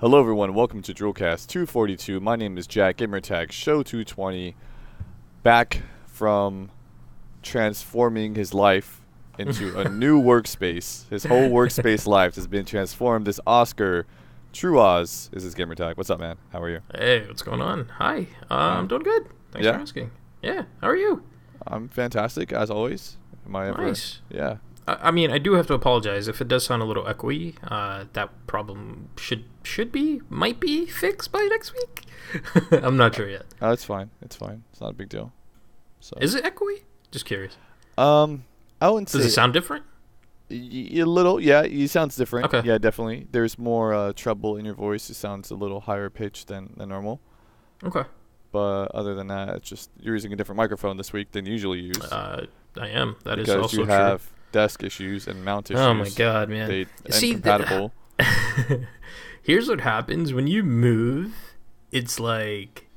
Hello everyone, welcome to DRULcast 242. My name is Jack, gamertag show 220. Back from transforming his life into a new workspace. His whole workspace life has been transformed. This Oscar Truaz is his gamertag. What's up, man? How are you? Hey, what's going on? Hi. I'm doing good. Thanks for asking. Yeah, how are you? I'm fantastic, as always. Am I ever? Nice. Yeah. I mean, I do have to apologize if it does sound a little echoey. That problem might be fixed by next week. I'm not sure yet. It's fine. It's fine. It's not a big deal. So. Is it echoey? Just curious. I wouldn't say. Does it sound different? A little, yeah. It sounds different. Okay. Yeah, definitely. There's more treble in your voice. It sounds a little higher pitched than normal. Okay. But other than that, it's just you're using a different microphone this week than you usually use. I am. That is because also you true. have desk issues and mount issues. Oh my god, man! They See, incompatible. Here's what happens when you move. It's like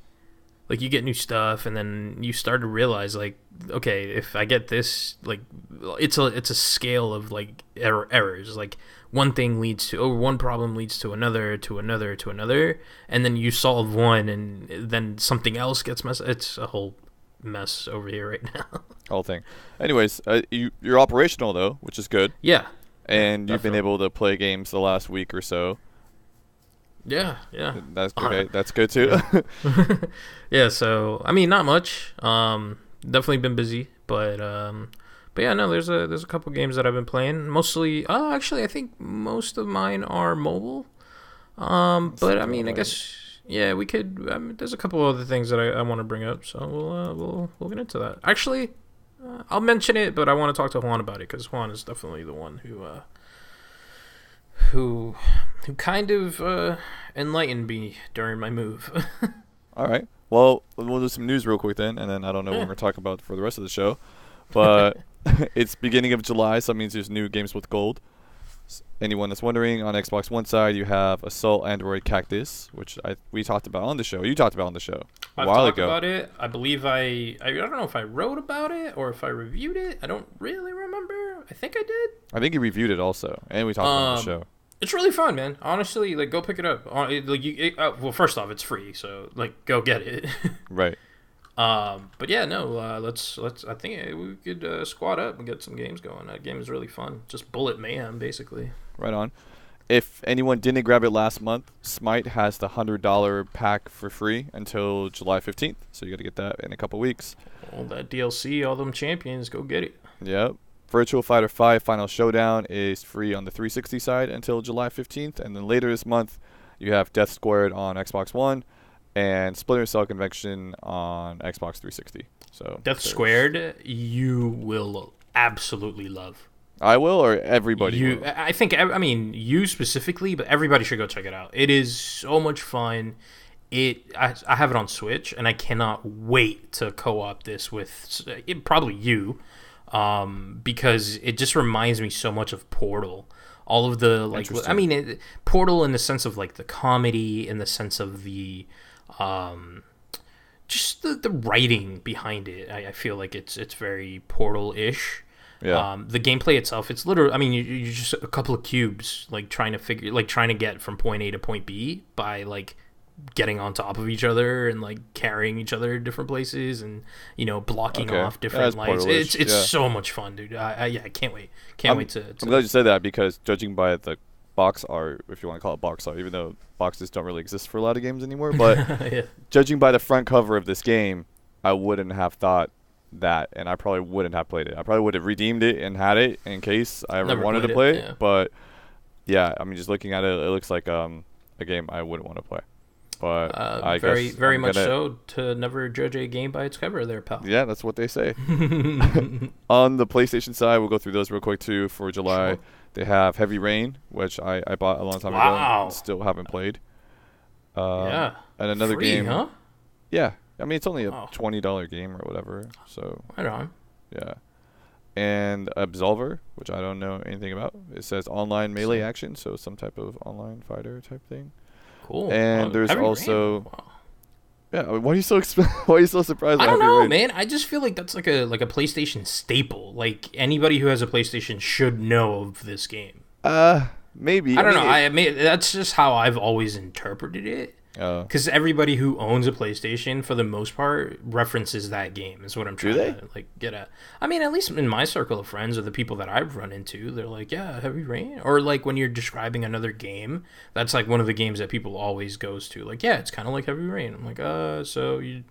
you get new stuff, and then you start to realize, like, okay, if I get this, like, it's a scale of like errors. Like one thing leads to one problem leads to another, to another, to another, and then you solve one, and then something else gets messed. It's a whole mess over here right now. Whole thing. Anyways, you're operational though, which is good. Yeah. And you've been Definitely. able to play games the last week or so. Yeah. That's okay. That's good too. Yeah. So I mean, not much. Definitely been busy, but yeah, no. There's a couple games that I've been playing. Mostly. Actually, I think most of mine are mobile. But I mean, I guess. Yeah, we could. There's a couple other things that I want to bring up, so we'll get into that. Actually, I'll mention it, but I want to talk to Juan about it because Juan is definitely the one who kind of enlightened me during my move. All right. Well, we'll do some news real quick then, and then I don't know what we're going to talk about for the rest of the show. But it's beginning of July, so that means there's new games with gold. Anyone that's wondering, on Xbox One side, you have Assault Android Cactus, which we talked about on the show. You talked about on the show a while ago. I've talked about it. I believe I don't know if I wrote about it or if I reviewed it. I don't really remember. I think I did. I think you reviewed it also, and we talked about it on the show. It's really fun, man. Honestly, like, go pick it up. Well, first off, it's free, so like, go get it. Right. But yeah, no. Let's. I think we could squad up and get some games going. That game is really fun. Just bullet mayhem, basically. Right on. If anyone didn't grab it last month, Smite has the $100 pack for free until July 15th. So you got to get that in a couple weeks. All that DLC, all them champions, go get it. Yep. Virtual Fighter 5 Final Showdown is free on the 360 side until July 15th. And then later this month, you have Death Squared on Xbox One and Splinter Cell Convention on Xbox 360. So Death Squared, you will absolutely love. I will, or everybody will? I think, I mean, you specifically, but everybody should go check it out. It is so much fun. I have it on Switch, and I cannot wait to co-op this with probably you, because it just reminds me so much of Portal. All of the, like, I mean, Portal in the sense of, like, the comedy, in the sense of the, just the writing behind it. I feel like it's very Portal-ish. Yeah. The gameplay itself, it's literally, I mean, you're just a couple of cubes, like, trying to get from point A to point B by, like, getting on top of each other and, like, carrying each other to different places and, you know, blocking off different lights. It's so much fun, dude. I can't wait. Can't wait to. I'm glad you said that, because judging by the box art, if you want to call it box art, even though boxes don't really exist for a lot of games anymore, but yeah. Judging by the front cover of this game, I wouldn't have thought that, and I probably wouldn't have played it. I probably would have redeemed it and had it in case I ever wanted to play it. But yeah, I mean, just looking at it, it looks like a game I wouldn't want to play. But I guess very much so, to never judge a game by its cover there, pal. Yeah, that's what they say. On the PlayStation side, we'll go through those real quick too. For July, Sure. They have Heavy Rain, which I bought a long time ago and still haven't played. Yeah. And another Free, game. huh? Yeah. I mean, it's only a $20 game or whatever. So. Right on. Yeah. And Absolver, which I don't know anything about. It says online melee action, so some type of online fighter type thing. Cool. And there's Heavy also. Rain. Wow. Yeah, why are you so why are you so surprised? I don't Heavy know, Rain? man. I just feel like that's like a PlayStation staple. Like, anybody who has a PlayStation should know of this game. maybe. I don't know. I mean, that's just how I've always interpreted it. Because everybody who owns a PlayStation, for the most part, references that game. Is what I'm trying to like get at. I mean, at least in my circle of friends or the people that I've run into, they're like, "Yeah, Heavy Rain," or like when you're describing another game, that's like one of the games that people always goes to. Like, yeah, it's kind of like Heavy Rain. I'm like, so you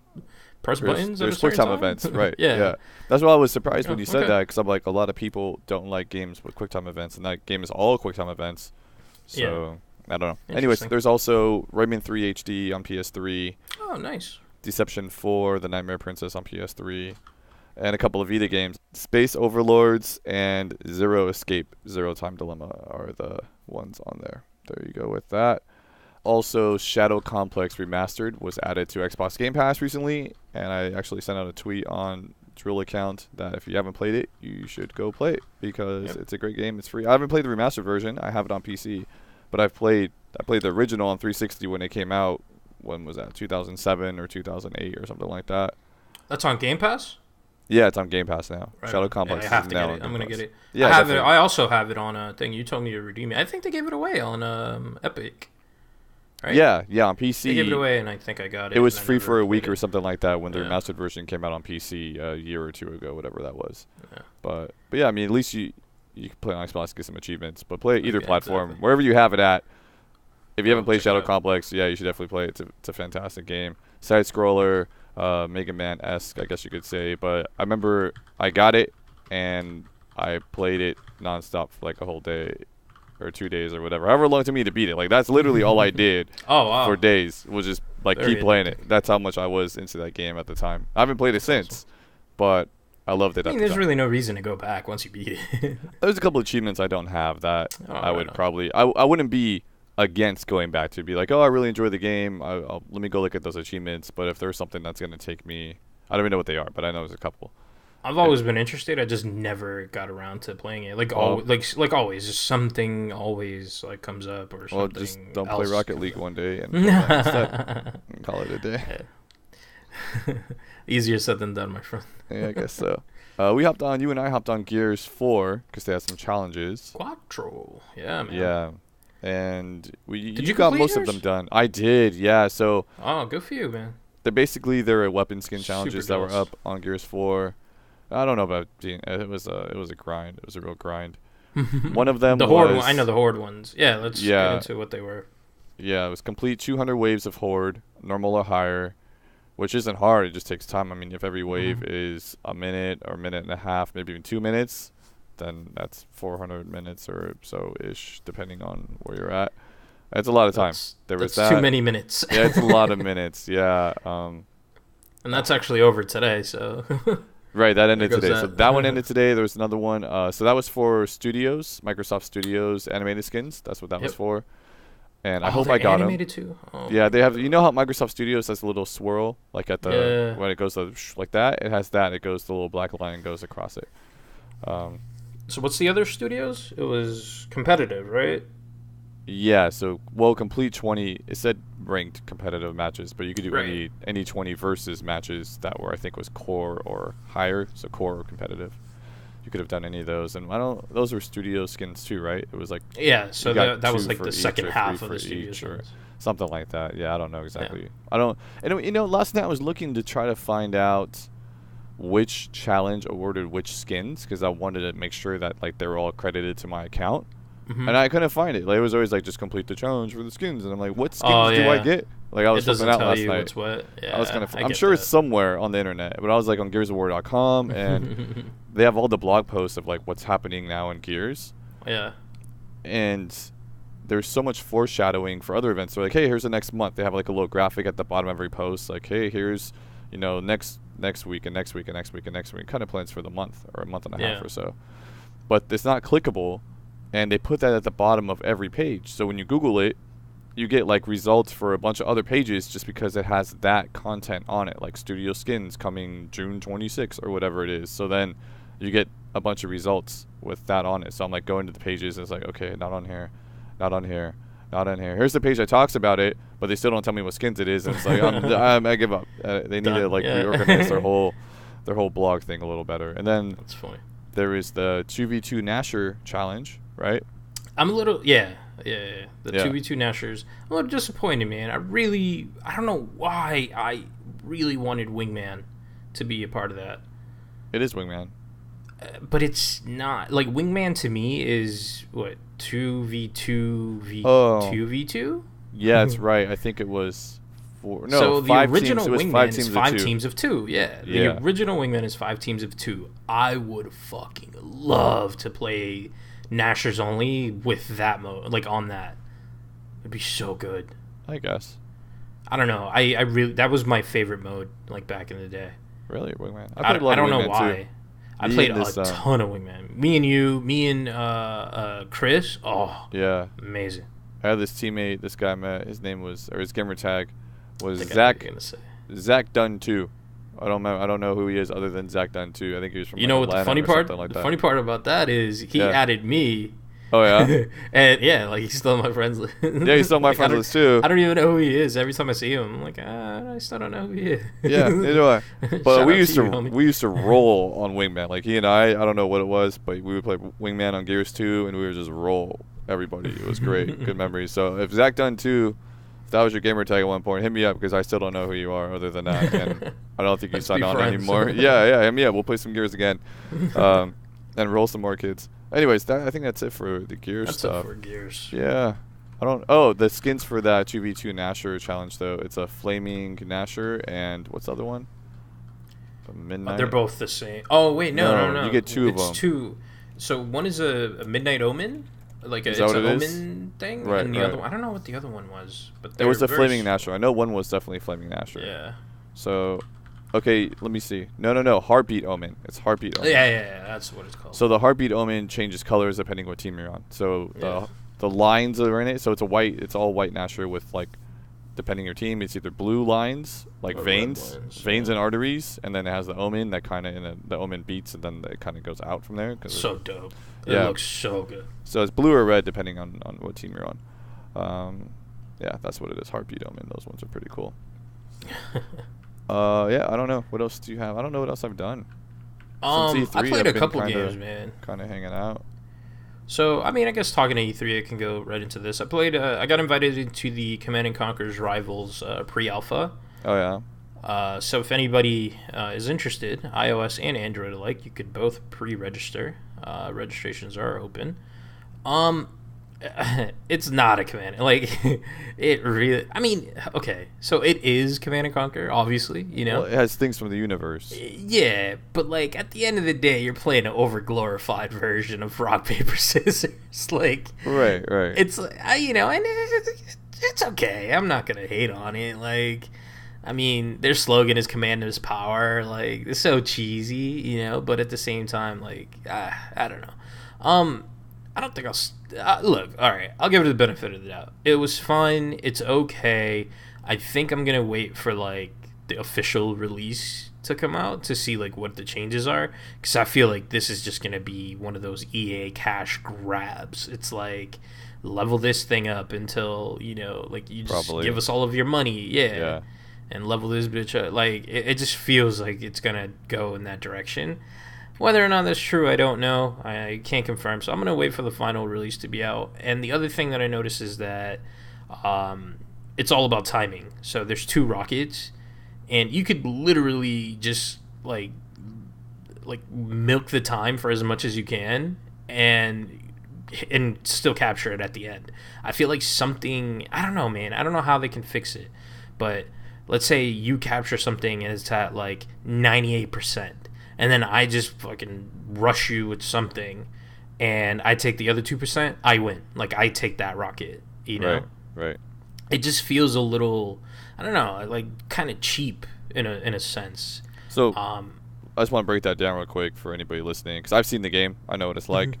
press buttons. There's quick time events, right? Yeah. That's why I was surprised when you said that, because I'm like, a lot of people don't like games with quick time events, and that game is all quick time events. So. I don't know. Anyways, there's also Rayman 3 HD on PS3. Oh, nice. Deception 4, The Nightmare Princess on PS3, and a couple of Vita games. Space Overlords and Zero Escape, Zero Time Dilemma are the ones on there. There you go with that. Also, Shadow Complex Remastered was added to Xbox Game Pass recently, and I actually sent out a tweet on Drill account that if you haven't played it, you should go play it, because it's a great game. It's free. I haven't played the remastered version. I have it on PC. But I played the original on 360 when it came out. When was that? 2007 or 2008 or something like that. That's on Game Pass? Yeah, it's on Game Pass now. Right. Shadow Complex I have is to now get on it. I'm Game going to Pass. get it. Yeah, I have definitely. it. I also have it on a thing. You told me to redeem it. I think they gave it away on Epic. Right? Yeah, on PC. They gave it away, and I think I got it. It was free for a week or something like that when the remastered version came out on PC a year or two ago, whatever that was. Yeah. But yeah, I mean, at least you can play on Xbox, get some achievements. But play either platform, wherever you have it at. If you haven't played Shadow Complex, you should definitely play it. It's a fantastic game. Side-scroller, Mega Man-esque, I guess you could say. But I remember I got it, and I played it nonstop for like a whole day or 2 days or whatever. However long it took me to beat it. Like, that's literally all I did for days, was just like keep playing it. That's how much I was into that game at the time. I haven't played it since, but I loved it. I mean, there's really no reason to go back once you beat it. There's a couple of achievements I don't have that I would probably... I wouldn't be against going back to be like, I really enjoy the game. Let me go look at those achievements. But if there's something that's going to take me... I don't even know what they are, but I know there's a couple. I've always been interested. I just never got around to playing it. Like always, just something always like comes up or something. Well, just don't play Rocket League one day and instead and call it a day. Easier said than done, my friend. Yeah, I guess so. You and I hopped on Gears 4 because they had some challenges. Quattro. Yeah, man. Yeah. And you got most yours? of them done. I did, yeah. So good for you, man. There were weapon skin challenges that were up on Gears 4. I don't know about it was a grind. It was a real grind. One of them the Horde. I know the Horde ones. Yeah, let's get into what they were. Yeah, it was complete 200 waves of Horde, normal or higher, which isn't hard. It just takes time. I mean, if every wave is a minute or a minute and a half, maybe even 2 minutes, then that's 400 minutes or so-ish, depending on where you're at. It's a lot of time. That's too many minutes. Yeah, it's a lot of minutes. Yeah. And that's actually over today, so... Right, that ended today. So that one ended today. There was another one. So that was for Studios, Microsoft Studios animated skins. That's what that was for. And I hope I got them. Animated too? Oh. Yeah, they have. You know how Microsoft Studios has a little swirl, like at the when it goes to like that. It has that. It goes the little black line goes across it. So what's the other studios? It was competitive, right? Yeah. So complete 20. It said ranked competitive matches, but you could do any 20 versus matches that were, I think, was core or higher. So core or competitive. You could have done any of those, and those were studio skins too, right? It was like so that was like the second half of the studio or something like that. Yeah, I don't know exactly. Yeah. I don't. And last night I was looking to try to find out which challenge awarded which skins, because I wanted to make sure that like they were all credited to my account. And I couldn't find it. Like, it was always like, just complete the challenge for the skins, and I'm like, what skins do I get? Like, I was flipping out last night. What's what. Yeah, I was I'm sure it's somewhere on the internet, but I was like on GearsOfWar.com, and they have all the blog posts of like what's happening now in Gears. Yeah. And there's so much foreshadowing for other events. So like, hey, here's the next month. They have like a little graphic at the bottom of every post, like, hey, here's next week and next week and next week and next week. Kind of plans for the month or a month and a half or so. But it's not clickable. And they put that at the bottom of every page. So when you Google it, you get like results for a bunch of other pages just because it has that content on it, like Studio Skins coming June 26th or whatever it is. So then you get a bunch of results with that on it. So I'm like going to the pages and it's like, okay, not on here, not on here, not on here. Here's the page that talks about it, but they still don't tell me what skins it is. And it's like, I give up. They need to like reorganize their whole blog thing a little better. And then that's funny. There is the 2v2 Nasher challenge. Right? I'm a little, yeah. The Yeah. 2v2 Nashers. I'm a little disappointed, man. I don't know why I really wanted Wingman to be a part of that. It is Wingman. But it's not. Like, Wingman to me is, what, 2v2 2v2? Yeah, that's right. I think it was four. No, so the five original teams. It was Wingman five is teams of 5 two. teams of 2. Yeah. The Yeah. original Wingman is 5 teams of 2. I would fucking love to play Nashers only with that mode, like on that. It'd be so good. I guess. I don't know. I really, that was my favorite mode, like back in the day. Really, Wingman. I don't know why. Too. I played a ton of Wingman. Me and Chris. Oh, yeah, amazing. I had this teammate. This guy I met. His name was, or his gamer tag was Zach Dunn 2. I don't know who he is other than Zach Dunn 2. I think he was from. You know what the funny part? Like the funny part about that is he added me. Oh yeah. And yeah, like he's still on my friends list. Yeah, he's still on my friends list too. I don't even know who he is. Every time I see him, I'm like, I still don't know who he is. Yeah, neither do I. But we used to homie. roll on Wingman. Like he and I don't know what it was, but we would play Wingman on Gears 2, and we would just roll everybody. It was great, good memories. So if Zach Dunn 2, if that was your gamer tag at one point, hit me up because I still don't know who you are other than that, and I don't think you signed on anymore. Yeah, hit me up. We'll play some Gears again, and roll some more kids. Anyways, I think that's it for the Gears stuff. That's it for Gears. Yeah. I don't. Oh, the skins for that 2v2 Nasher challenge though. It's a flaming Nasher and what's the other one? A midnight. They're both the same. Oh wait, no. You get two of them. It's two. So one is a Midnight Omen, like it's an Omen thing, right, and the other one, I don't know what the other one was, but it was a flaming Nasher. I know one was definitely flaming Nasher. Yeah. So, okay, let me see. No. Heartbeat Omen. It's Heartbeat Omen. Yeah. That's what it's called. So the Heartbeat Omen changes colors depending what team you're on. So the lines are in it. So it's all white Nasher with like, depending your team, it's either blue lines like veins and arteries, and then it has the Omen that kind of the Omen beats, and then it kind of goes out from there. So dope. It looks so good. So it's blue or red depending on what team you're on. Yeah, that's what it is. Heartbeat Omen. Those ones are pretty cool. Yeah, I don't know. What else do you have? I don't know what else I've done. Since E3, I played a couple games, man. Kind of hanging out. So, I mean, I guess talking to E3, I can go right into this. I got invited into the Command & Conquer's Rivals pre-alpha. Oh, yeah. So if anybody is interested, iOS and Android alike, you could both pre-register. Registrations are open. It's not a Command. Like, it really... I mean, okay. So it is Command & Conquer, obviously, you know? Well, it has things from the universe. Yeah, but, like, at the end of the day, you're playing an over-glorified version of rock, paper, scissors. Like... Right. It's, you know, and it's okay. I'm not going to hate on it. Like... I mean, their slogan is "Command is power." Like, it's so cheesy, you know. But at the same time, like, I don't know. I don't think I'll look. All right, I'll give it the benefit of the doubt. It was fun. It's okay. I think I'm gonna wait for like the official release to come out to see like what the changes are, because I feel like this is just gonna be one of those EA cash grabs. It's like level this thing up until you know, like you just give us all of your money. Yeah. And level this bitch up. Like, it just feels like it's going to go in that direction. Whether or not that's true, I don't know. I can't confirm. So I'm going to wait for the final release to be out. And the other thing that I noticed is that it's all about timing. So there's 2 rockets. And you could literally just, like milk the time for as much as you can. And still capture it at the end. I feel like something... I don't know, man. I don't know how they can fix it. But... let's say you capture something and it's at like 98%, and then I just fucking rush you with something and I take the other 2%, I win. Like, I take that rocket, you know? Right. It just feels a little, I don't know, like kind of cheap in a sense. So, I just want to break that down real quick for anybody listening, because I've seen the game. I know what it's like.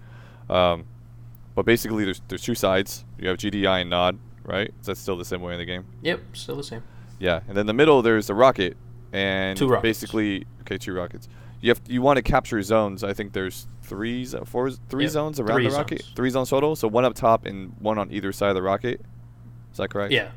But basically, there's 2 sides. You have GDI and Nod, right? Is that still the same way in the game? Yep, still the same. Yeah, and then in the middle there's a rocket, and 2 rockets. Basically, 2 rockets. You want to capture zones. I think there's 3 zones around the rocket. 3 zones total. So 1 up top and 1 on either side of the rocket. Is that correct? Yeah.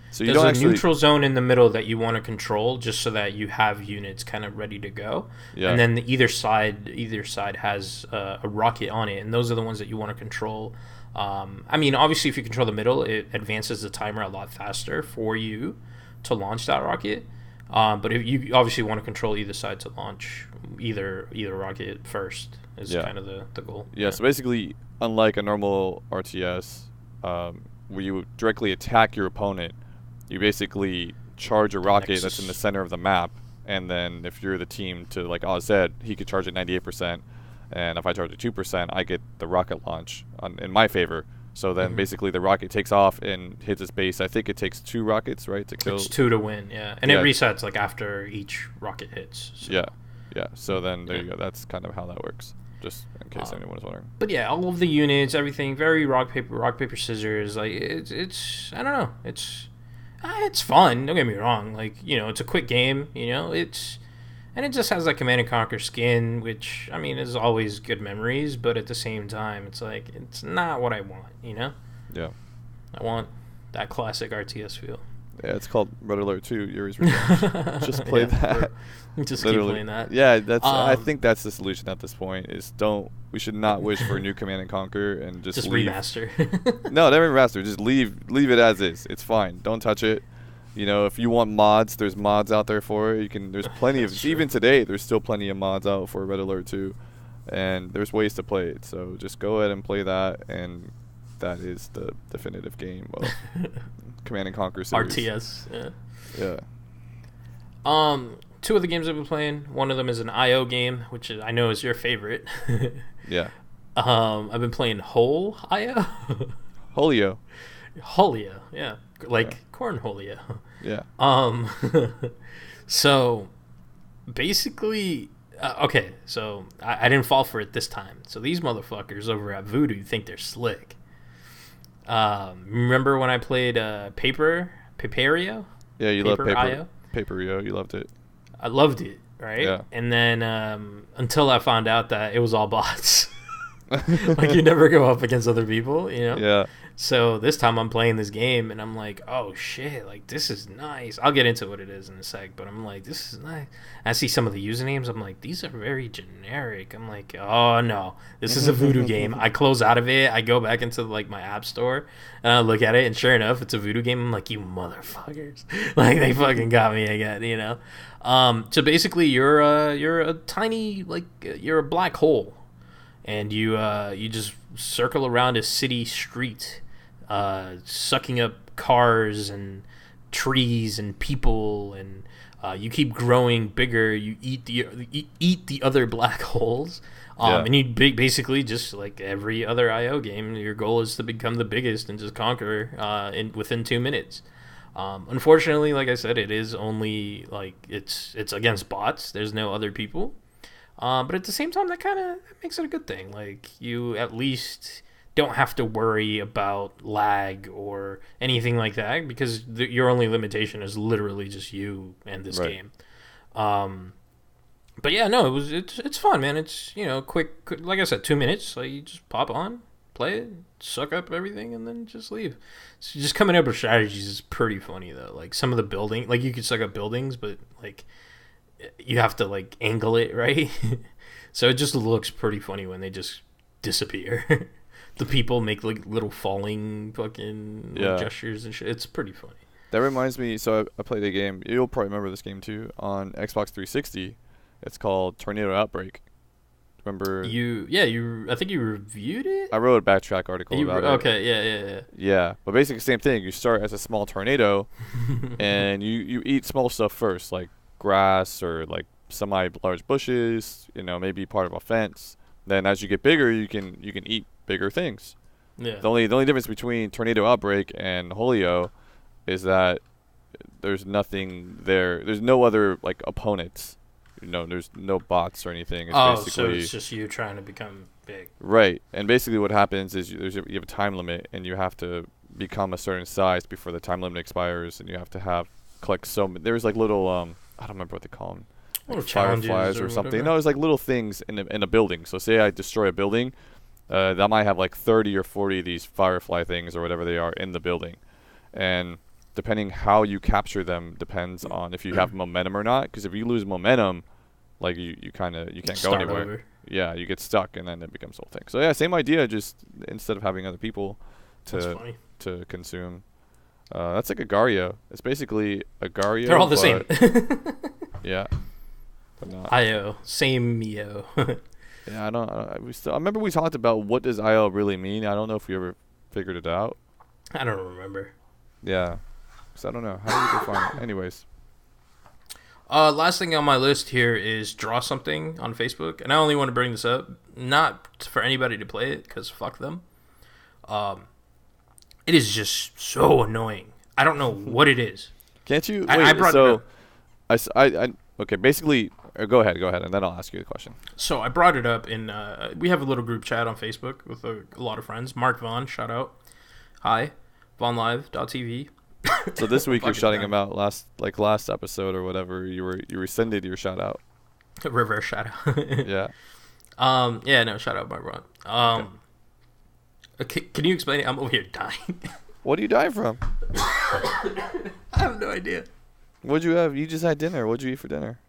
So there's a neutral zone in the middle that you want to control, just so that you have units kind of ready to go. Yeah. And then either side has a rocket on it, and those are the ones that you want to control. I mean, obviously, if you control the middle, it advances the timer a lot faster for you to launch that rocket. But if you obviously want to control either side to launch either rocket first is kind of the goal. Yeah, so basically, unlike a normal RTS, where you directly attack your opponent, you basically charge a rocket that's in the center of the map, and then if you're the team to like Oz, he could charge at 98%, and if I charge at 2%, I get the rocket launch in my favor. So then basically the rocket takes off and hits its base. I think it takes 2 rockets, right, to kill. It's 2 to win, yeah. And it resets like after each rocket hits. So. Yeah. So then there you go. That's kind of how that works, just in case anyone is wondering. But yeah, all of the units, everything, very rock paper scissors. Like it's I don't know. It's fun. Don't get me wrong. Like, you know, it's a quick game. You know, and it just has that Command and Conquer skin, which, I mean, is always good memories, but at the same time, it's like, it's not what I want, you know? Yeah. I want that classic RTS feel. Yeah, it's called Red Alert 2, Yuri's Revenge. Just play that. Just keep playing that. Yeah, I think that's the solution at this point, is we should not wish for a new Command and Conquer and just leave. Remaster. No, never remaster. Just leave it as is. It's fine. Don't touch it. You know, if you want mods, there's mods out there for it. There's plenty of, even today, there's still plenty of mods out for Red Alert 2, and there's ways to play it. So just go ahead and play that, and that is the definitive game of Command and Conquer series. RTS, yeah. 2 of the games I've been playing. One of them is an IO game, which I know is your favorite. Yeah. I've been playing Whole IO. Holio, yeah. Like cornholio. Yeah. So basically, okay, so I didn't fall for it this time. So these motherfuckers over at Voodoo think they're slick. Remember when I played Paperio? Yeah, you love IO? Paperio. You loved it. I loved it, right? Yeah. And then until I found out that it was all bots. Like, you never go up against other people, you know? Yeah. So this time I'm playing this game and I'm like, oh shit, like this is nice. I'll get into what it is in a sec, but I'm like, this is nice. I see some of the usernames. I'm like, these are very generic. I'm like, oh no, this is a Voodoo game. I close out of it. I go back into like my app store and I look at it, and sure enough, it's a Voodoo game. I'm like, you motherfuckers, like they fucking got me again, you know? So basically, you're a tiny, like, you're a black hole, and you just circle around a city street, sucking up cars and trees and people, and you keep growing bigger. You eat the other black holes, and you basically, just like every other IO game, your goal is to become the biggest and just conquer within 2 minutes. Unfortunately, like I said, it is only like it's against bots. There's no other people. But at the same time, that kind of makes it a good thing. Like, you at least don't have to worry about lag or anything like that, because your only limitation is literally just you and this game. But yeah, no, it's fun, man. It's, you know, quick, like I said, 2 minutes. Like, you just pop on, play it, suck up everything, and then just leave. So just coming up with strategies is pretty funny, though. Like, some of the building, like, you could suck up buildings, but like, you have to like angle it right. So it just looks pretty funny when they just disappear. The people make like little falling fucking gestures and shit. It's pretty funny. That reminds me, so I played a game, you'll probably remember this game too, on Xbox 360. It's called Tornado Outbreak. Remember? I think you reviewed it? I wrote a backtrack article about it. Okay, yeah. Yeah, but basically same thing. You start as a small tornado, and you eat small stuff first, like grass or like semi-large bushes, you know, maybe part of a fence. Then as you get bigger, you can eat bigger things. Yeah. The only difference between Tornado Outbreak and Holio is that there's nothing there. There's no other like opponents. You know, there's no bots or anything. It's basically, so it's just you trying to become big. Right. And basically what happens is you have a time limit, and you have to become a certain size before the time limit expires, and you have to collect there's like little I don't remember what they call them. Like fireflies or something. Whatever. No, it's like little things in a building. So say I destroy a building, that might have like 30 or 40 of these firefly things or whatever they are in the building. And depending how you capture them depends on if you have momentum or not. Because if you lose momentum, like you can't go anywhere. yeah, you get stuck, and then it becomes the whole thing. So yeah, same idea. Just instead of having other people to consume, that's like Agario. It's basically Agario. They're all the same. Yeah, but not IO, same yo. Yeah, I remember we talked about what does IO really mean. I don't know if we ever figured it out. I don't remember. Yeah, so I don't know. How do you define it? Anyways. Last thing on my list here is draw something on Facebook, and I only want to bring this up not for anybody to play it because fuck them. It is just so annoying. I don't know what it is. Can't you? Wait, I brought it up. Okay. Basically, go ahead, and then I'll ask you the question. So I brought it up in. We have a little group chat on Facebook with a lot of friends. Mark Vaughn, shout out. Hi, VaughnLive.tv. So this week you're shouting him out. Last episode or whatever, you rescinded your shout out. Reverse shout out. Yeah. Yeah. No, shout out Mark Vaughn. Okay, can you explain it? I'm over here dying. What are you dying from? I have no idea. What'd you have? You just had dinner. What'd you eat for dinner?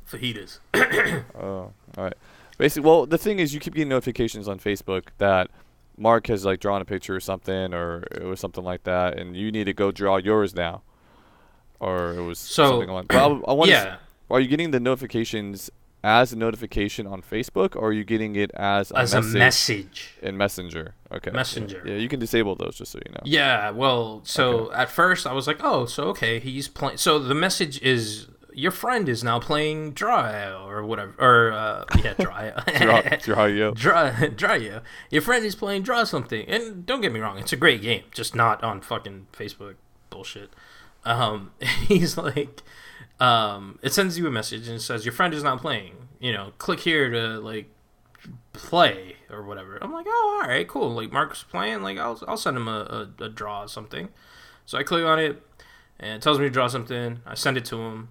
Fajitas. Oh, all right. Basically, well, the thing is, you keep getting notifications on Facebook that Mark has like drawn a picture or something, or it was something like that, and you need to go draw yours now, or it was something like that. I want are you getting the notifications as a notification on Facebook, or are you getting it as a message in Messenger? Okay. Messenger. Yeah, you can disable those just so you know. Yeah, well, so at first I was like, oh, so okay, he's playing. So the message is, your friend is now playing Draw or whatever, or Draw. Your friend is playing Draw something, and don't get me wrong, it's a great game, just not on fucking Facebook bullshit. He's like, it sends you a message and it says your friend is not playing. Click here to like play or whatever. I'm like, oh, all right, cool. Like Mark's playing, like I'll send him a draw or something. So I click on it and it tells me to draw something. I send it to him.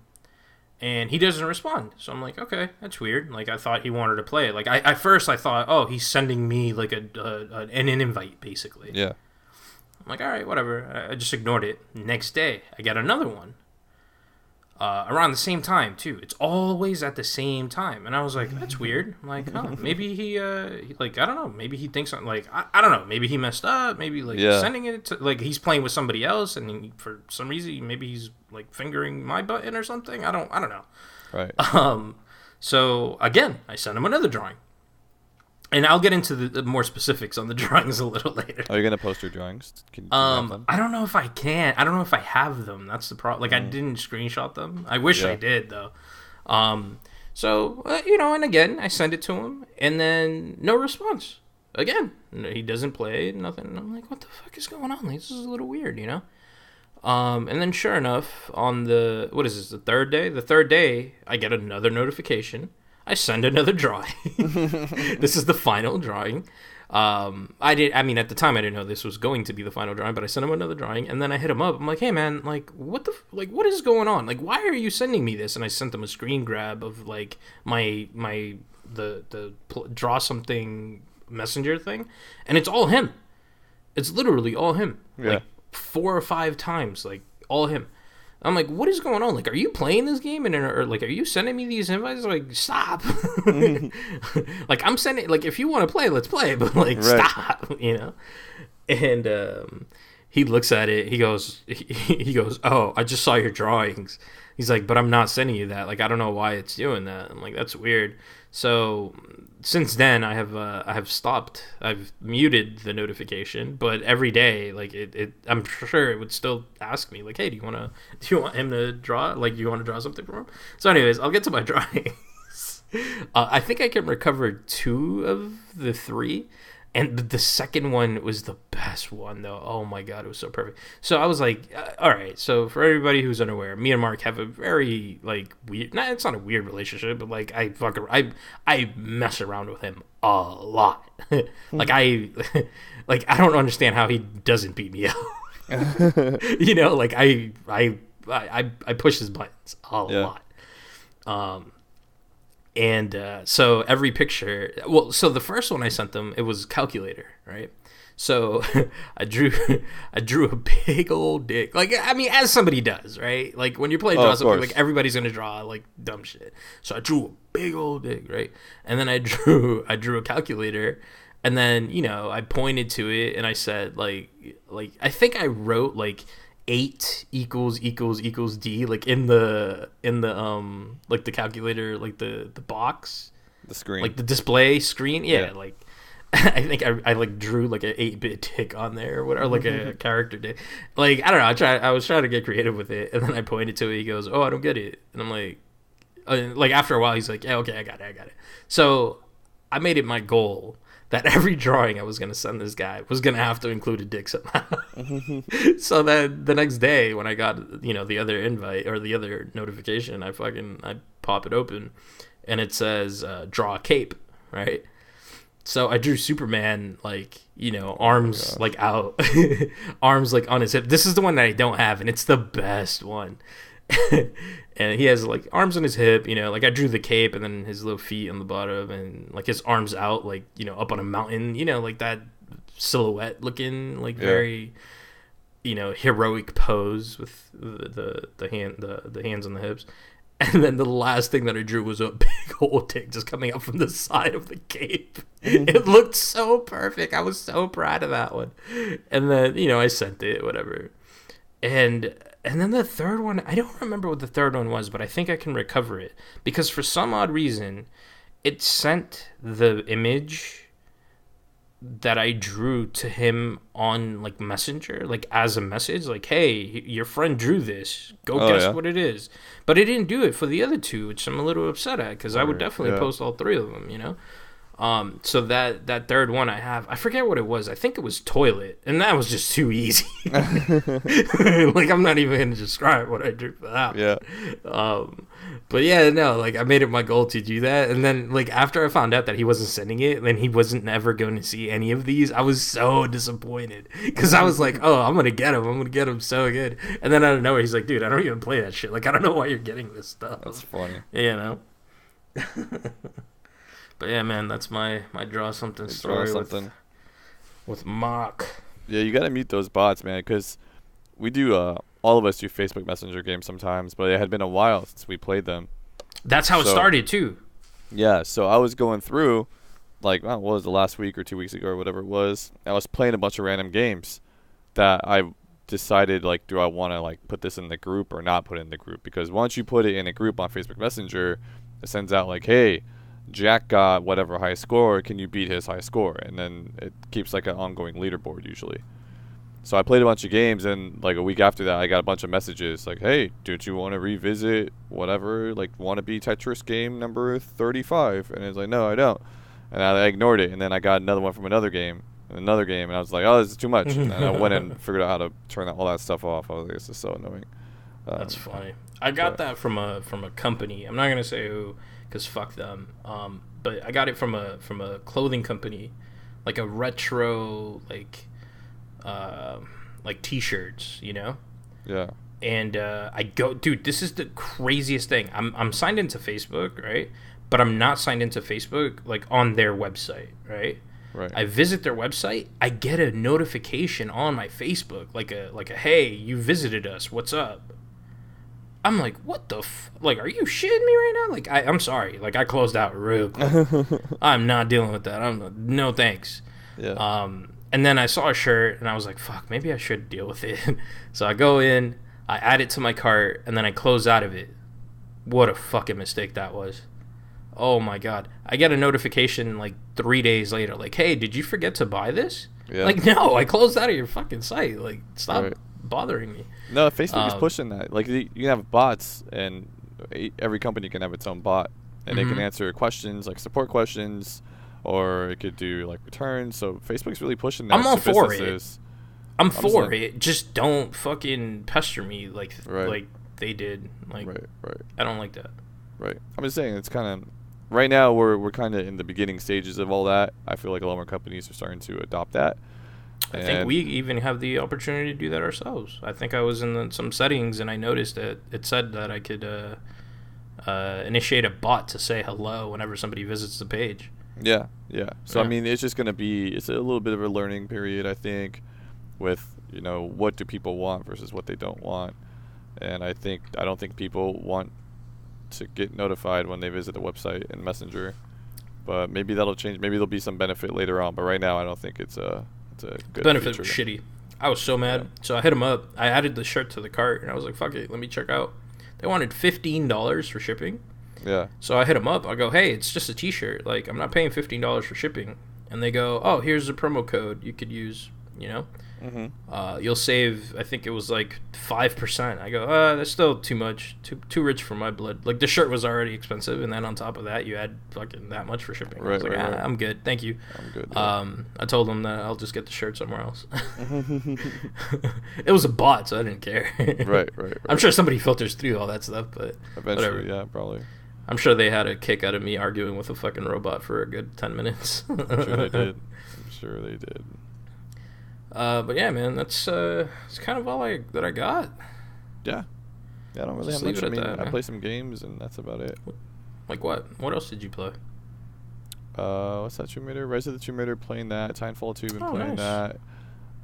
And he doesn't respond. So I'm like, okay, that's weird. Like, I thought he wanted to play it. Like, at first I thought, oh, he's sending me, like, an invite, basically. Yeah. I'm like, all right, whatever. I just ignored it. Next day, I got another one. Around the same time, too. It's always at the same time. And I was like, that's weird. I'm like, oh, maybe he I don't know. Maybe he thinks, like, I don't know. Maybe he messed up. Maybe, like, sending it to, like, he's playing with somebody else. And for some reason, maybe he's, like, fingering my button or something. I don't know. Right. So, again, I sent him another drawing. And I'll get into the more specifics on the drawings a little later. Are you going to post your drawings? Can you have them? I don't know if I can. I don't know if I have them. That's the problem. Like, I didn't screenshot them. I wish I did, though. So, and again, I send it to him, and then no response. Again, he doesn't play, nothing. And I'm like, what the fuck is going on? Like, this is a little weird, And then sure enough, on the third day? The third day, I get another notification. I send another drawing. This is the final drawing. At the time I didn't know this was going to be the final drawing, but I sent him another drawing, and then I hit him up. I'm like, hey man, like what is going on? Like, why are you sending me this? And I sent him a screen grab of like the draw something messenger thing, and it's all him. It's literally all him. Yeah. Like 4 or 5 times, like all him. I'm like, what is going on? Like, are you playing this game? Or like, are you sending me these invites? Like, stop. Like, I'm sending, like, if you want to play, let's play. But, like, stop, And he looks at it. He goes, oh, I just saw your drawings. He's like, but I'm not sending you that. Like, I don't know why it's doing that. I'm like, that's weird. So since then, I have stopped. I've muted the notification, but every day, like I'm sure it would still ask me, like, hey, do you want him to draw? Like, do you want to draw something for him? So, anyways, I'll get to my drawings. I think I can recover 2 of the 3. And the second one was the best one, though. Oh, my God, it was so perfect. So I was like, all right, so for everybody who's unaware, me and Mark have a very, like, weird... it's not a weird relationship, but, like, I mess around with him a lot. Like, I don't understand how he doesn't beat me up. Like, I push his buttons a lot. And so every picture... Well, so the first one I sent them, it was calculator, right? So I drew I drew a big old dick. Like, I mean, as somebody does, right? Like when you're playing draw something, like everybody's gonna draw like dumb shit. So I drew a big old dick, right? And then I drew a calculator, and then, you know, I pointed to it and I said like I think I wrote like 8 equals D, like in the like the calculator, like the box, the screen, like the display screen. Yeah. Like I think I like drew like an 8-bit dick on there or whatever, like a character dick. Like, I don't know, I was trying to get creative with it, and then I pointed to it. He goes, "Oh, I don't get it." And I'm like after a while he's like, "Yeah, okay, I got it." So I made it my goal that every drawing I was gonna send this guy was gonna have to include a dick somehow. So then the next day when I got, you know, the other invite or the other notification, I pop it open, and it says draw a cape, right? So I drew Superman, like, you know, arms like out, arms like on his hip. This is the one that I don't have, and it's the best one. And he has like arms on his hip, you know, like I drew the cape and then his little feet on the bottom and like his arms out, like, you know, up on a mountain, you know, like that silhouette looking, like very, you know, heroic pose with the hands on the hips. And then the last thing that I drew was a big old dick just coming up from the side of the cape. It looked so perfect. I was so proud of that one. And then, you know, I sent it, whatever. And then the third one, I don't remember what the third one was, but I think I can recover it. Because for some odd reason, it sent the image that I drew to him on like Messenger, like as a message, like, "Hey, your friend drew this. Go guess what it is." But it didn't do it for the other two, which I'm a little upset at, because I would definitely post all 3 of them, you know. So that third one I forget what it was. I think it was toilet, and that was just too easy. Like, I'm not even gonna describe what I drew for that. Yeah. But yeah, no, like I made it my goal to do that, and then like after I found out that he wasn't sending it, and he wasn't ever going to see any of these, I was so disappointed, because I was like, "Oh, I'm gonna get him so good," and then out of nowhere, he's like, "Dude, I don't even play that shit. Like, I don't know why you're getting this stuff." That's funny. You know. But yeah, man, that's my draw something story with Mock. Yeah, you gotta mute those bots, man, because we do. All of us do Facebook Messenger games sometimes, but it had been a while since we played them. That's how it started too. Yeah, so I was going through, like, what was it, last week or 2 weeks ago or whatever it was. I was playing a bunch of random games that I decided, like, do I want to like put this in the group or not put it in the group? Because once you put it in a group on Facebook Messenger, it sends out like, "Hey, Jack got whatever high score, can you beat his high score?" And then it keeps like an ongoing leaderboard usually. So I played a bunch of games, and like a week after that I got a bunch of messages like, "Hey, don't you want to revisit whatever, like, want to be Tetris game number 35?" And it's like, "No, I don't." And I ignored it, and then I got another one from another game, and I was like, "Oh, this is too much." And I went and figured out how to turn all that stuff off. I was like, "This is so annoying." That's funny. I got that from a company. I'm not gonna say who, because fuck them. But I got it from a clothing company, like a retro like t-shirts, you know. Yeah. And dude, this is the craziest thing. I'm signed into Facebook, right? But I'm not signed into Facebook like on their website, right? Right. I visit their website, I get a notification on my Facebook, like a "Hey, you visited us. What's up?" I'm like, "What the like, are you shitting me right now?" Like, I'm sorry. Like, I closed out real quick. I'm not dealing with that. No thanks. Yeah. And then I saw a shirt, and I was like, "Fuck, maybe I should deal with it." So I go in, I add it to my cart, and then I close out of it. What a fucking mistake that was. Oh my god. I get a notification like 3 days later, like, "Hey, did you forget to buy this?" Yeah. Like, no, I closed out of your fucking site. Like, stop bothering me. No, Facebook is pushing that. Like, you can have bots, and every company can have its own bot, and they can answer questions, like support questions, or it could do like returns. So Facebook's really pushing that. I'm all for businesses. it. I'm for it. Just don't fucking pester me like they did. Like, right. I don't like that. Right. I'm just saying, it's kind of right now we're kind of in the beginning stages of all that. I feel like a lot more companies are starting to adopt that. I think we even have the opportunity to do that ourselves. I think I was in some settings and I noticed that it said that I could initiate a bot to say hello whenever somebody visits the page. Yeah, yeah. So Yeah. I mean, it's just gonna be it's a little bit of a learning period, I think, with what do people want versus what they don't want, and I don't think people want to get notified when they visit the website in Messenger, but maybe that'll change. Maybe there'll be some benefit later on, but right now I don't think it's a good Benefit feature. was shitty. I was so mad. Yeah. So I hit him up. I added the shirt to the cart, and I was like, "Fuck it, let me check out." They wanted $15 for shipping. Yeah. So I hit them up. I go, "Hey, it's just a T-shirt. Like, I'm not paying $15 for shipping." And they go, "Oh, here's a promo code you could use. You'll save. I think it was like 5%." I go, "That's still too much. Too rich for my blood." Like the shirt was already expensive, and then on top of that, you add fucking that much for shipping. I was like, Right. I'm good, thank you. I'm good. Yeah. I told them that I'll just get the shirt somewhere else. It was a bot, so I didn't care. Right. I'm sure somebody filters through all that stuff, but Eventually, whatever. yeah, probably. I'm sure they had a kick out of me arguing with a fucking robot for a good 10 minutes. I'm sure they did. I'm sure they did. But yeah, man, that's kind of all I got. Yeah. Yeah, I don't really Just have much. leave it I at mean, that, I man. play some games, and that's about it. Like what? What else did you play? What's that Tomb Raider? Rise of the Tomb Raider, playing that. Titanfall 2, been playing nice. that.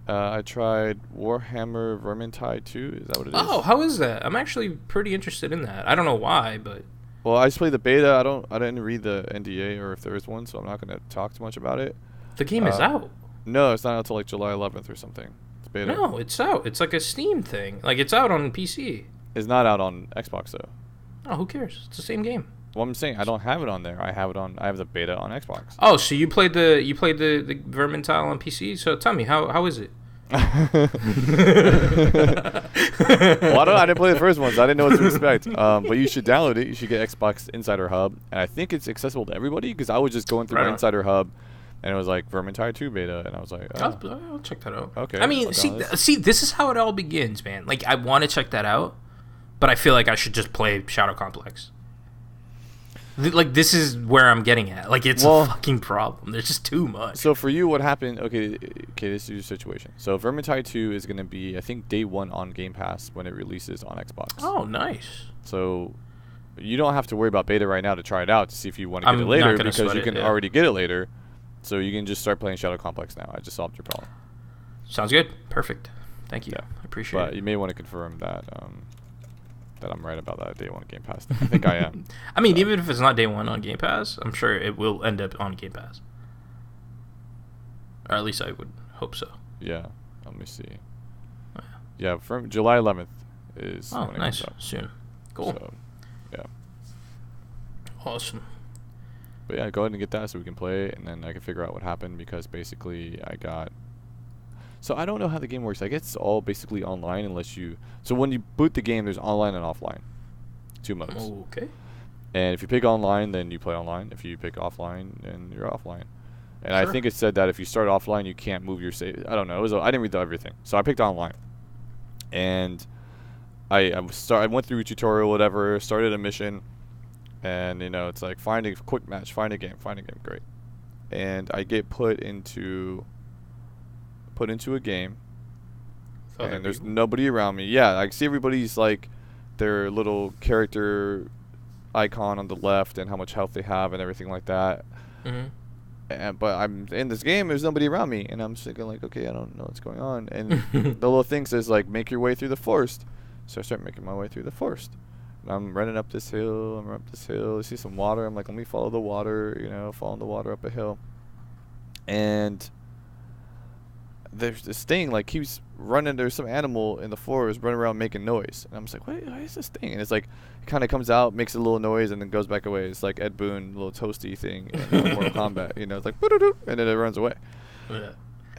I tried Warhammer Vermintide 2. Is that what it is? Oh, how is that? I'm actually pretty interested in that. I don't know why, but Well, I just played the beta. I didn't read the NDA or if there is one, so I'm not going to talk too much about it. the game is out. No, it's not until like July 11th or something. It's beta. No, it's out. It's like a Steam thing. Like it's out on PC. It's not out on Xbox though. Oh, who cares? It's the same game. Well, I'm saying I don't have it on there. I have the beta on Xbox. Oh, so you played the Vermintide on PC? So tell me, how is it? Well, I didn't play the first one, so I didn't know what to expect. But you should download it. You should get Xbox Insider Hub, and I think it's accessible to everybody because I was just going through Right my on. Insider Hub, and it was like Vermintide 2 beta, and I was like, oh. I'll check that out. Okay, I mean, I'll see, download it. this is how it all begins, man. Like, I want to check that out, but I feel like I should just play Shadow Complex. Like, this is where I'm getting at. Like, it's a fucking problem. There's just too much. So for you, what happened? Okay, this is your situation. So Vermintide 2 is going to be, I think, day one on Game Pass when it releases on Xbox. Oh, nice. So you don't have to worry about beta right now to try it out to see if you want to get I'm it not later gonna because sweat you it, can yeah. already get it later. So you can just start playing Shadow Complex now. I just solved your problem. Sounds good. Perfect. Thank you. Yeah. I appreciate But it. you may want to confirm that that I'm right about that day one Game Pass. I think I am. I mean, even if it's not day one on Game Pass, I'm sure it will end up on Game Pass. Or at least I would hope so. Yeah. Let me see. Oh, Yeah, from July 11th is Oh, when it nice. comes out. Soon. Cool. So, yeah. Awesome. But yeah, go ahead and get that so we can play it, and then I can figure out what happened because basically I got. So I don't know how the game works. I guess it's all basically online unless you. So when you boot the game, there's online and offline, 2 modes. Okay. And if you pick online, then you play online. If you pick offline, then you're offline. And I Sure. think it said that if you start offline, you can't move your save. I don't know. I didn't read everything, so I picked online. And I went through a tutorial, whatever. Started a mission, and it's like find a quick match, find a game, great. And I get put into a game, and there's nobody around me. Yeah, I see everybody's like their little character icon on the left and how much health they have and everything like that. Mm-hmm. But I'm in this game. There's nobody around me, and I'm just thinking like, okay, I don't know what's going on. And the little thing says like, make your way through the forest. So I start making my way through the forest. And I'm running up this hill. I see some water. I'm like, let me follow the water. Following the water up a hill. And there's this thing like keeps running. There's some animal in the forest running around making noise, and I'm just like, what is this thing? And it's like it kind of comes out, makes a little noise, and then goes back away. It's like Ed Boon, little toasty thing in Mortal Kombat. It's like "Boo-doo-doo," and then it runs away. Yeah.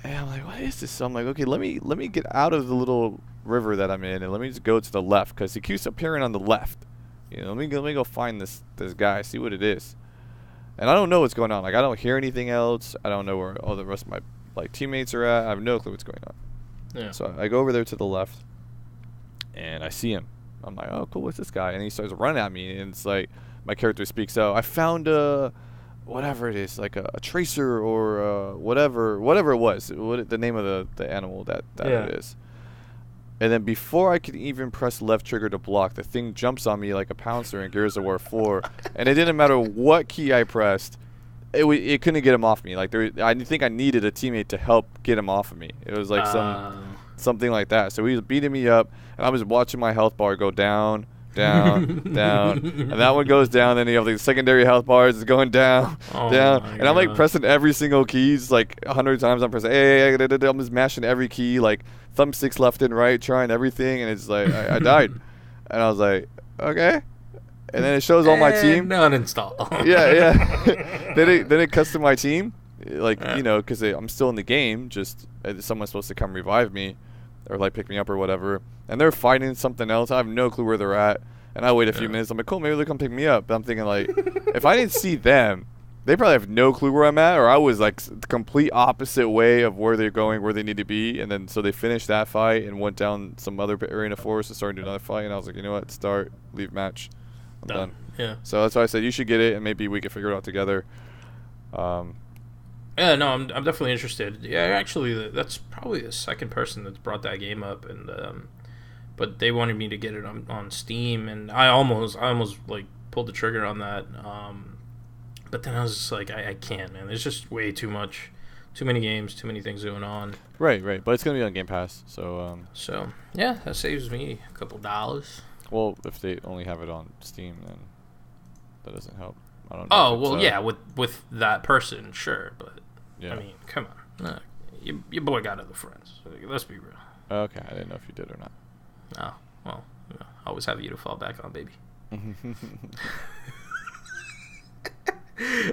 And I'm like, what is this? So I'm like, okay, let me get out of the little river that I'm in, and let me just go to the left because he keeps appearing on the left. Let me go find this guy, see what it is. And I don't know what's going on. Like I don't hear anything else. I don't know where all the rest of my teammates are at. I have no clue what's going on. Yeah. So I go over there to the left, and I see him. I'm like, oh, cool, what's this guy? And he starts running at me, and it's like my character speaks out. I found whatever it is, like a tracer or whatever it was. What the name of the animal that Yeah. it is. And then before I could even press left trigger to block, the thing jumps on me like a pouncer in Gears of War 4. And it didn't matter what key I pressed, it couldn't get him off me. Like I think I needed a teammate to help get him off of me. It was like something like that. So he was beating me up, and I was watching my health bar go down, down, down, and that one goes down. Then you have the secondary health bars is going down, down, and I'm like pressing every single keys like 100 times. I'm pressing, I'm just mashing every key, like thumbsticks left and right, trying everything, and it's like I died, and I was like, okay. And then it shows all my team. No, uninstall. Yeah. then it cuts to my team, like because I'm still in the game. Just someone's supposed to come revive me, or like pick me up or whatever. And they're fighting something else. I have no clue where they're at. And I wait a few minutes. I'm like, cool, maybe they'll come pick me up. But I'm thinking like, if I didn't see them, they probably have no clue where I'm at, or I was like the complete opposite way of where they're going, where they need to be. And then so they finished that fight and went down some other arena forest and started another fight. And I was like, you know what? Start, leave match. I'm done. Yeah. So that's why I said you should get it, and maybe we can figure it out together. Yeah, no, I'm definitely interested. Yeah, actually, that's probably the second person that's brought that game up, and but they wanted me to get it on Steam, and I almost like pulled the trigger on that. But then I was just like, I can't, man. There's just way too much, too many games, too many things going on. Right. But it's gonna be on Game Pass, so. So yeah, that saves me a couple dollars. Well, if they only have it on Steam, then that doesn't help. I don't know. Oh well, yeah, with that person, sure, but yeah. I mean, come on, your boy got other friends. Let's be real. Okay, I didn't know if you did or not. Oh well, I always have you to fall back on, baby.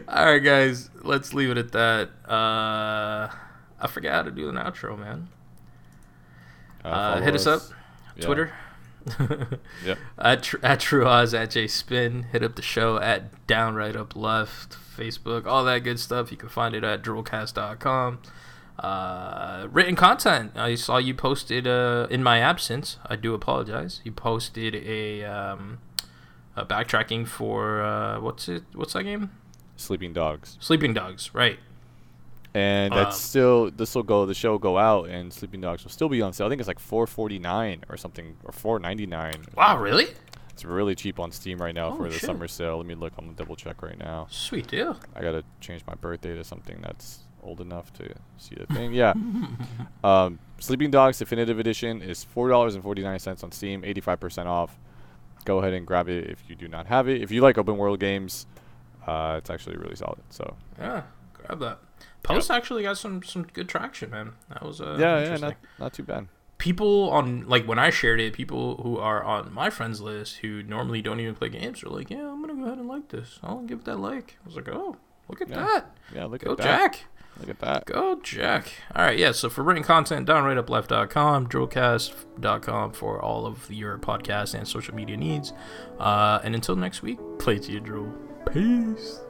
All right, guys, let's leave it at that. I forgot how to do an outro, man. Hit us up, yeah. Twitter. Yep. At TrueOz, at JSpin. Hit up the show at Downright Up Left, Facebook, all that good stuff. You can find it at DRULcast.com. Written content. I saw you posted in my absence. I do apologize. You posted a backtracking for what's that game? Sleeping Dogs. Sleeping Dogs, right? And that's still the show will go out, and Sleeping Dogs will still be on sale. I think it's like $4.49 or something, or $4.99. Wow, really? It's really cheap on Steam right now for the shit. summer sale. Let me look. I'm gonna double check right now. Sweet deal. I gotta change my birthday to something that's old enough to see the thing. Yeah. Sleeping Dogs Definitive Edition is $4.49 on Steam, 85% off. Go ahead and grab it if you do not have it. If you like open world games, it's actually really solid. So yeah, grab that. Post actually got some good traction, man. That was not too bad. People on, like, when I shared it, people who are on my friends list who normally don't even play games are like, yeah, I'm gonna go ahead and like this. I'll give it that like. I was like, oh, look at that. Yeah, look go at that. Jack. Look at that. Go Jack. All right, yeah. So for written content, downrightupleft.com, DRULcast.com for all of your podcast and social media needs. And until next week, play to your drool. Peace.